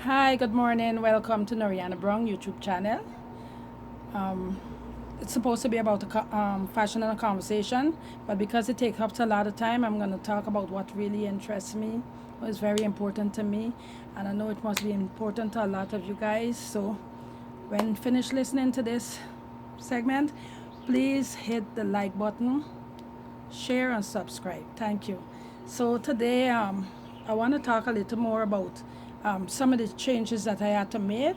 Hi, good morning. Welcome to Noriana Brown YouTube channel. Um, it's supposed to be about fashion and a conversation, but because it takes up a lot of time, I'm going to talk about what really interests me, what is very important to me, and I know it must be important to a lot of you guys. So, when finished listening to this segment, please hit the like button, share, and subscribe. Thank you. So today, I want to talk a little more about some of the changes that I had to make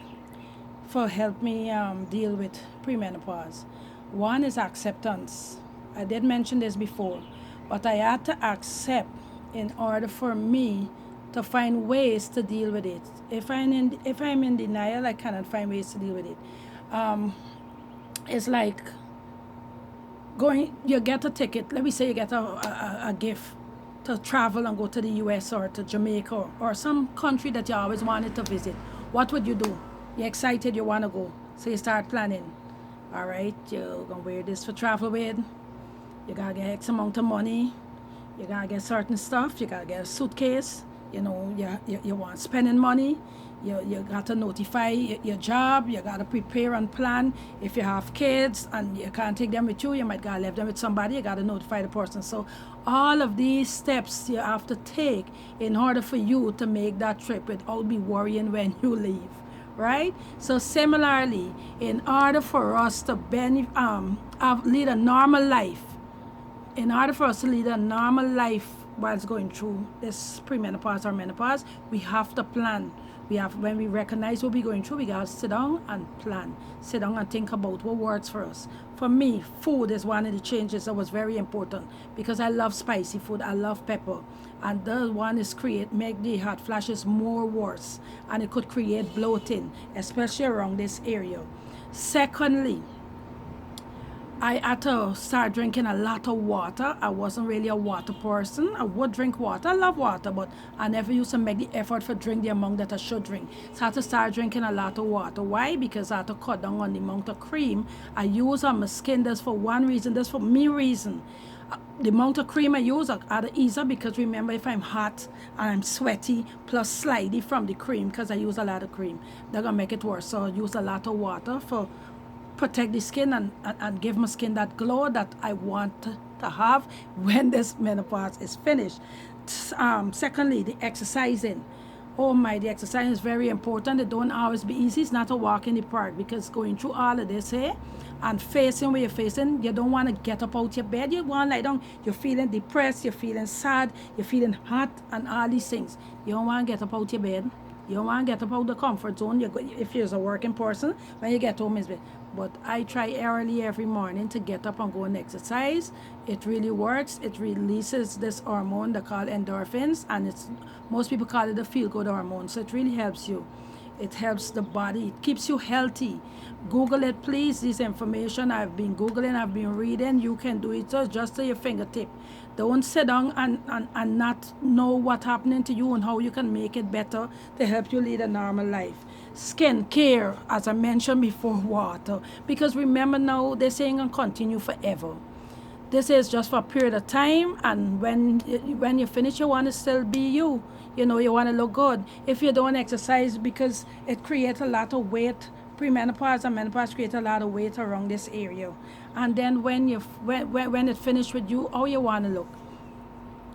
for help me deal with premenopause. One is acceptance. I did mention this before, but I had to accept in order for me to find ways to deal with it. If I'm in denial, I cannot find ways to deal with it. Um, it's like going. You get a ticket. Let me say you get a gift to travel and go to the U.S. or to Jamaica or some country that you always wanted to visit. What would you do? You're excited, you want to go. So you start planning. All right, you're going to wear this for travel with. You got to get X amount of money. You got to get certain stuff. You got to get a suitcase. You want spending money. You got to notify your job. You got to prepare and plan. If you have kids and you can't take them with you, you might got to leave them with somebody. You got to notify the person. So all of these steps you have to take in order for you to make that trip without be worrying when you leave, right? So similarly, in order for us to lead a normal life, in order for us to lead a normal life whilst going through this premenopause or menopause, we have to plan. When we recognize what we're going through, we gotta sit down and plan. Sit down and think about what works for us. For me, food is one of the changes that was very important because I love spicy food. I love pepper. And the one is make the hot flashes more worse. And it could create bloating, especially around this area. Secondly, I had to start drinking a lot of water. I wasn't really a water person. I would drink water. I love water, but I never used to make the effort for drink the amount that I should drink. So I had to start drinking a lot of water. Why? Because I had to cut down on the amount of cream I use on my skin. That's for one reason. That's for me reason. The amount of cream I use I had to ease up because remember if I'm hot and I'm sweaty plus slidey from the cream because I use a lot of cream, they're gonna make it worse. So I use a lot of water for protect the skin and give my skin that glow that I want to have when this menopause is finished. Secondly, the exercising. Oh my, the exercise is very important. It don't always be easy. It's not a walk in the park because going through all of this here and facing where you're facing, you don't want to get up out your bed. You want to lie down. You're feeling depressed. You're feeling sad. You're feeling hot and all these things. You don't want to get up out your bed. You don't want to get up out the comfort zone. If you're a working person, when you get home, it's bed. But I try early every morning to get up and go and exercise. It really works. It releases this hormone they call endorphins, and most people call it the feel-good hormone. So it really helps you. It helps the body. It keeps you healthy. Google it, please. This information I've been Googling, I've been reading. You can do it just to your fingertip. Don't sit down and not know what's happening to you and how you can make it better to help you lead a normal life. Skin care, as I mentioned before, water. Because remember now, they're saying and continue forever. This is just for a period of time, and when you finish, you want to still be you. You want to look good. If you don't exercise, because it creates a lot of weight, premenopause and menopause create a lot of weight around this area. And then when it finished with you, how you want to look,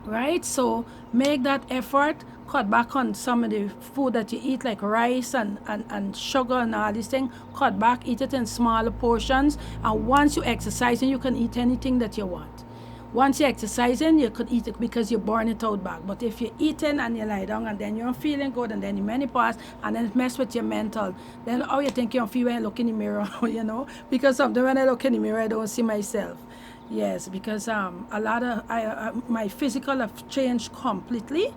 right? So make that effort. Cut back on some of the food that you eat, like rice and sugar and all these things. Cut back, eat it in smaller portions. And once you exercise, you can eat anything that you want. Once you're exercising, you could eat it because you burn it out back. But if you're eating and you lie down and then you're feeling good and then you menopause and then it mess with your mental, then how you think you'll feel when you look in the mirror, Because sometimes when I look in the mirror, I don't see myself. Yes, because a lot of my physical have changed completely.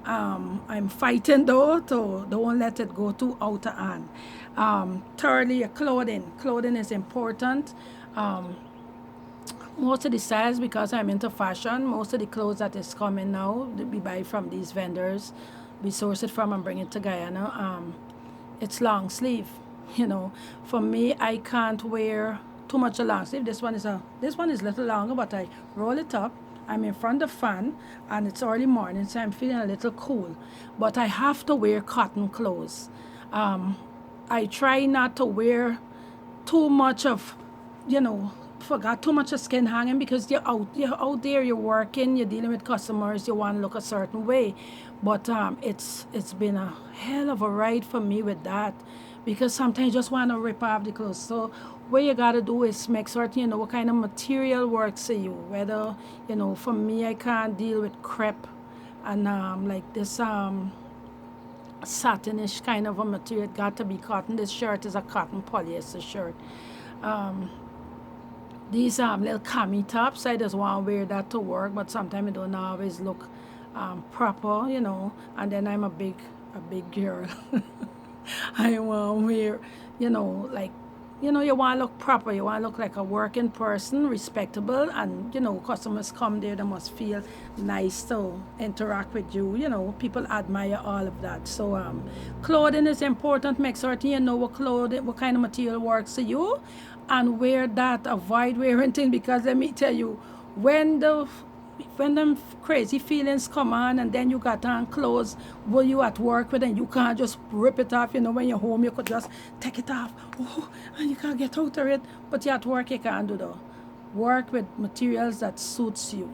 I'm fighting though to don't let it go too out of hand. Thirdly, your clothing. Clothing is important. Most of the styles, because I'm into fashion, most of the clothes that is coming now, we buy from these vendors. We source it from and bring it to Guyana. It's long sleeve. For me, I can't wear too much a long sleeve. This one is a little longer, but I roll it up I'm in front of the fan and it's early morning, so I'm feeling a little cool. But I have to wear cotton clothes. I try not to wear too much of, forgot too much of skin hanging, because you're out there, you're working, you're dealing with customers, you want to look a certain way. But it's been a hell of a ride for me with that, because sometimes you just want to rip off the clothes. So what you got to do is make certain you know what kind of material works for you. Whether, for me, I can't deal with crepe and like this satinish kind of a material. It got to be cotton. This shirt is a cotton polyester shirt. These little cami tops, I just want to wear that to work, but sometimes it don't always look proper, and then I'm a big girl. I want to wear, like, you want to look proper. You want to look like a working person, respectable, and, customers come there, they must feel nice to interact with you. People admire all of that. So clothing is important. Make certain you know what kind of material works for you, and wear that. Avoid wearing things, because let me tell you, when them crazy feelings come on, and then you got on clothes where you at work with, and you can't just rip it off. When you're home, you could just take it off, and you can't get out of it. But you at work, you can't do that. Work with materials that suits you.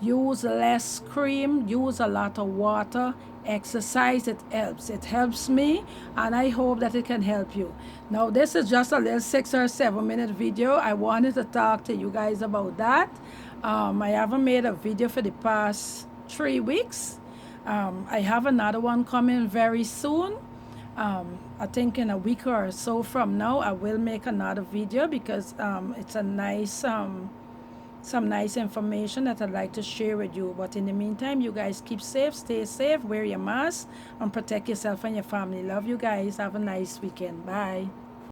Use less cream, use a lot of water, exercise. It helps me, and I hope that it can help you. Now, this is just a little 6 or 7 minute video. I wanted to talk to you guys about that. I haven't made a video for the past 3 weeks. I have another one coming very soon. I think in a week or so from now, I will make another video, because it's a nice some nice information that I'd like to share with you. But in the meantime, you guys keep safe, stay safe, wear your mask, and protect yourself and your family. Love you guys. Have a nice weekend. Bye.